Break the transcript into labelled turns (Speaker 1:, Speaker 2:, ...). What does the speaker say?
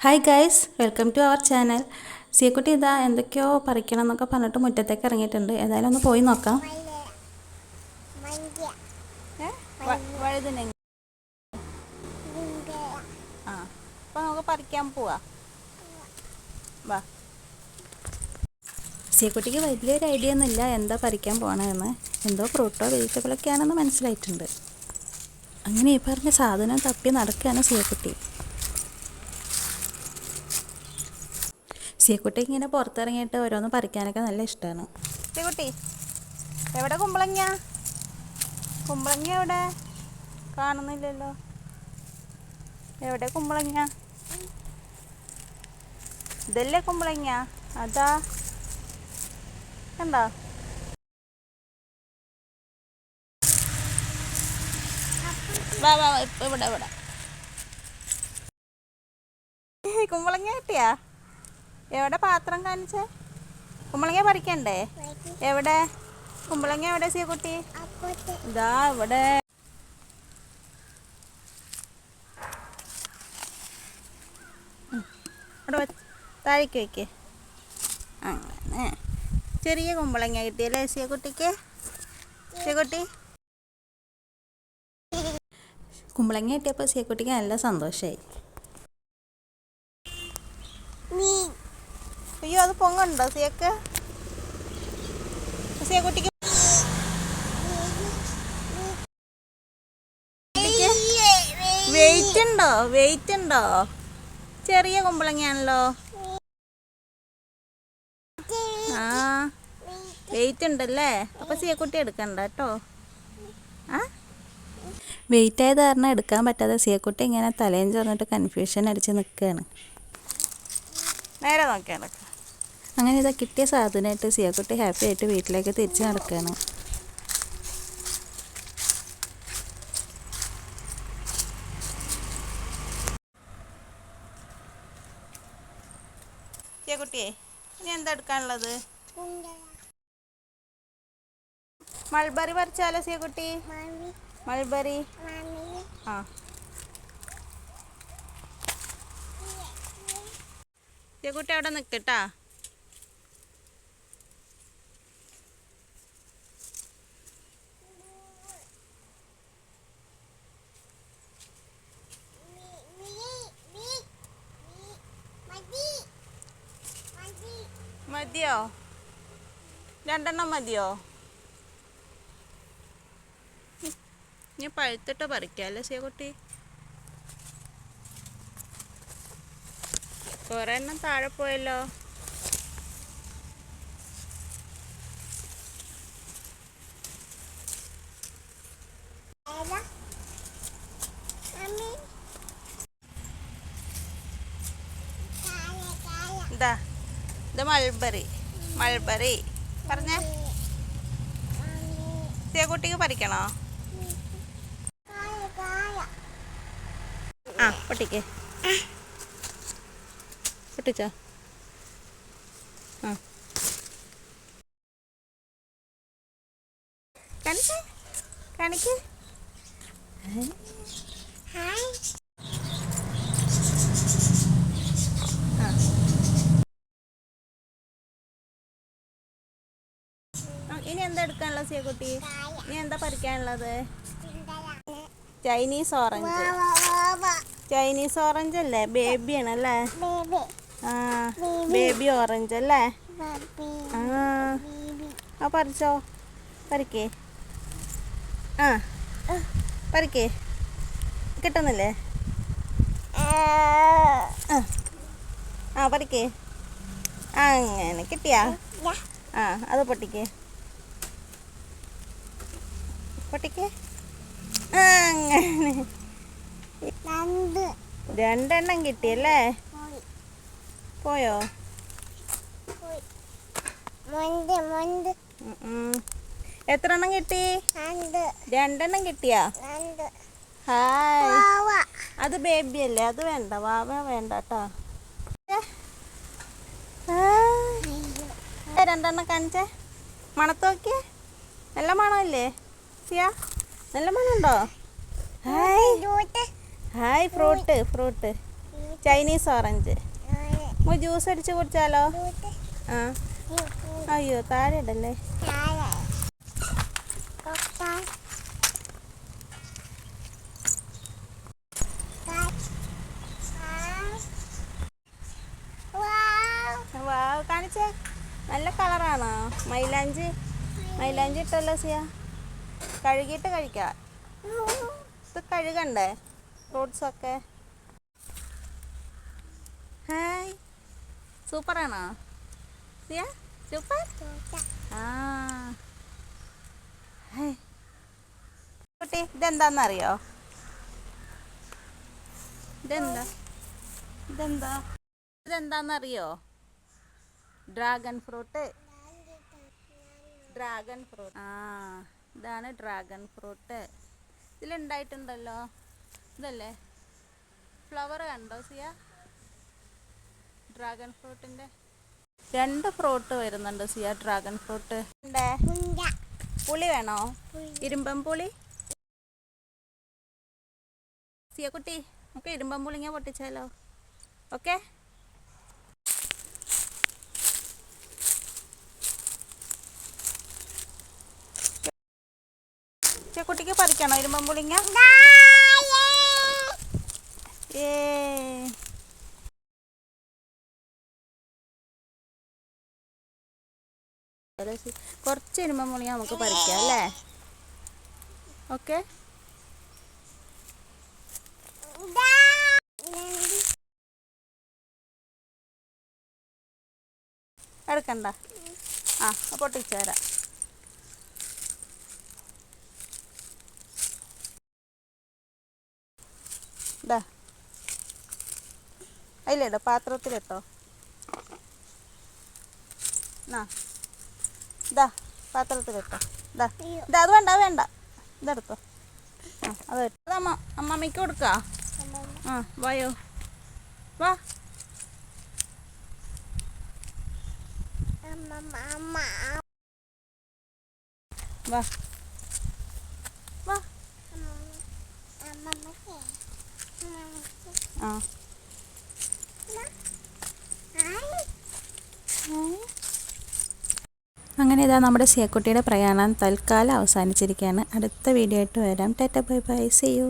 Speaker 1: Hi guys, welcome to our channel. സിയക്കുട്ടി ഇതാ എന്തൊക്കെയോ പറിക്കണം എന്നൊക്കെ പറഞ്ഞിട്ട് മുറ്റത്തേക്ക് ഇറങ്ങിയിട്ടുണ്ട്. ഏതായാലും ഒന്ന് പോയി നോക്കാം. അപ്പോൾ നമുക്ക് പറിക്കാൻ പോവാ. വാ. സിയക്കുട്ടിക്ക് വലിയൊരു ഐഡിയ ഒന്നുമില്ല എന്താ പറിക്കാൻ പോകണമെന്ന്. എന്തോ ഫ്രൂട്ടോ വെജിറ്റബിളൊക്കെ ആണെന്ന് മനസ്സിലായിട്ടുണ്ട്. അങ്ങനെ ഈ പറഞ്ഞ സാധനം തപ്പി നടക്കുകയാണ് സിയക്കുട്ടി. സിയക്കുട്ടി ഇങ്ങനെ പുറത്തിറങ്ങിയിട്ട് ഓരോന്ന് പറിക്കാനൊക്കെ നല്ല ഇഷ്ടമാണ്. സിയക്കുട്ടി എവിടെ കുമ്പളങ്ങ? കുമ്പളങ്ങ എവിടെ? കാണുന്നില്ലല്ലോ. എവിടെ കുമ്പളങ്ങ? ഇതല്ലേ കുമ്പളങ്ങ? അതാ കണ്ടോ? വാ വാ, ഇപ്പം ഇവിടെ ഇവിടെ കുമ്പളങ്ങ കിട്ടിയാ? എവിടെ പാത്രം കാണിച്ചേ? കുമ്പളങ്ങ പറിക്കണ്ടേ? എവിടെ കുമ്പളങ്ങ? എവിടെ സിയക്കുട്ടി? ഇതാ ഇവിടെ. അവിടെ താഴേക്ക് വയ്ക്കേ. അങ്ങനെ ചെറിയ കുമ്പളങ്ങ കിട്ടിയല്ലേ സിയക്കുട്ടിക്ക്? സിയക്കുട്ടി കുമ്പളങ്ങ കിട്ടിയപ്പോൾ സിയക്കുട്ടിക്ക് നല്ല സന്തോഷമായി. അയ്യോ, അത് പൊങ്ങുണ്ടോ സിയക്ക്? സിയക്കുട്ടിക്ക് വെയിറ്റ് ഉണ്ടോ? വെയിറ്റ് ഉണ്ടോ? ചെറിയ കുമ്പളങ്ങയാണല്ലോ. ആ, വെയിറ്റ് ഉണ്ടല്ലേ. അപ്പോൾ സിയക്കുട്ടി എടുക്കണ്ട കേട്ടോ. വെയിറ്റ് ആയത് കാരണം എടുക്കാൻ പറ്റാതെ സിയക്കുട്ടി ഇങ്ങനെ തലയും ചോർന്നിട്ട് കൺഫ്യൂഷൻ അടിച്ച് നിൽക്കുകയാണ്. നേരെ നോക്കിയാണ്. അങ്ങനെ ഇതാ കിട്ടിയ സാധനമായിട്ട് സിയക്കുട്ടി ഹാപ്പി ആയിട്ട് വീട്ടിലേക്ക് തിരിച്ച് നടക്കുകയാണ്. സിയക്കുട്ടിയെ ഇനി എന്താ എടുക്കാനുള്ളത്? മൾബറി പറിച്ചാലോ സിയക്കുട്ടി? മൾബറി. ആ, സിയക്കുട്ടി അവിടെ നിൽക്കട്ടാ. മതിയോ? രണ്ടെണ്ണം മതിയോ? ഇനി പഴുത്തിട്ട് പറിക്കാമല്ലേ സിയക്കുട്ടി? കുറേ എണ്ണം താഴെ പോയല്ലോ. ഇതാ ഇത് മൾബറി. മൾബറി പറഞ്ഞേ. സിയക്കുട്ടിക്ക് പറിക്കണോ? ആ, പൊട്ടിക്കേ. പൊട്ടിച്ചോ? ആ, കാണിക്കേ കാണിക്കേ. ഇനി എന്താ എടുക്കാനുള്ളത് സിയക്കുട്ടി? ഇനി എന്താ പറിക്കാനുള്ളത്? Chinese orange. ചൈനീസ് ഓറഞ്ച് അല്ലേ? ബേബി ആണല്ലേ? ആ, ബേബി ഓറഞ്ച് അല്ലേ? ആ, പറിച്ചോ. പറിക്കേ. ആ, പറിക്കേ. കിട്ടുന്നില്ലേ? ആ, പറിക്കേ. അങ്ങനെ കിട്ടിയാ? ആ, അത് പൊട്ടിക്കേ. പൊട്ടിക്കേ. അങ്ങനെ രണ്ടെണ്ണം കിട്ടിയല്ലേ? പോയോ? എത്ര എണ്ണം കിട്ടി? രണ്ടെണ്ണം കിട്ടിയാ? ഹായ്. അത് ബേബി അല്ലേ? അത് വേണ്ട, വാവ വേണ്ട കേട്ടോ. രണ്ടെണ്ണം കാണിച്ചേ. മണത്ത് നോക്കിയേ. നല്ല മണമല്ലേ സിയ? നല്ല മണമുണ്ടോ? Hi hi. Fruit fruit Chinese orange. Juice അടിച്ച് കുടിച്ചാലോ? ആ അയ്യോ താഴെ ഇടല്ലേ. വാവ് കാണിച്ചേ. നല്ല കളറാണോ? മൈലാഞ്ചി ഇട്ടല്ലോ സിയ. കഴുകിയിട്ട് കഴിക്കാം. ഇത് കഴുകണ്ടേ ഫ്രൂട്ട്സൊക്കെ? ഹായ് സൂപ്പറാണോ സിയ? സൂപ്പർ. ആ കുട്ടി ഇതെന്താന്നറിയോ? ഇതെന്താന്നറിയോ? Dragon fruit. ആ ഇതാണ് ഡ്രാഗൺ ഫ്രൂട്ട്. ഇതിലുണ്ടായിട്ടുണ്ടല്ലോ. ഇതല്ലേ ഫ്ലവർ കണ്ടോ സിയ? ഡ്രാഗൺ ഫ്രൂട്ടിൻ്റെ 2 ഫ്രൂട്ട് വരുന്നുണ്ട് സിയ. ഡ്രാഗൺ ഫ്രൂട്ട് പുളി വേണോ? ഇരുമ്പം പുളി. സിയ കുട്ടി നമുക്ക് ഇരുമ്പം പുളിങ്ങ പൊട്ടിച്ചാലോ? ഓക്കെ. കുട്ടിക്ക് പറിക്കണോ ഇരുമ്പം പുളിങ്ങ? കുറച്ച് ഇരുമ്പം പുളിങ്ങ നമുക്ക് പറിക്കാം അല്ലേ? ഓക്കെ. എടുക്കണ്ട. ആ പൊട്ടിച്ചു തരാം. ഇതാ അതിലിട്ടോ, പാത്രത്തിലിട്ടോ. ഇതാ പാത്രത്തിലിട്ടോ. അത് വേണ്ട ഇതെടുത്തോ. അത് അമ്മമ്മയ്ക്ക് കൊടുക്കാം. വായോ വാ. വാ വാ. അങ്ങനെ ഇതാ നമ്മുടെ സിയക്കുട്ടിയുടെ പ്രയാണം തൽക്കാലം അവസാനിച്ചിരിക്കുകയാണ്. അടുത്ത വീഡിയോ ആയിട്ട് വരാം. Tata bye bye. See U.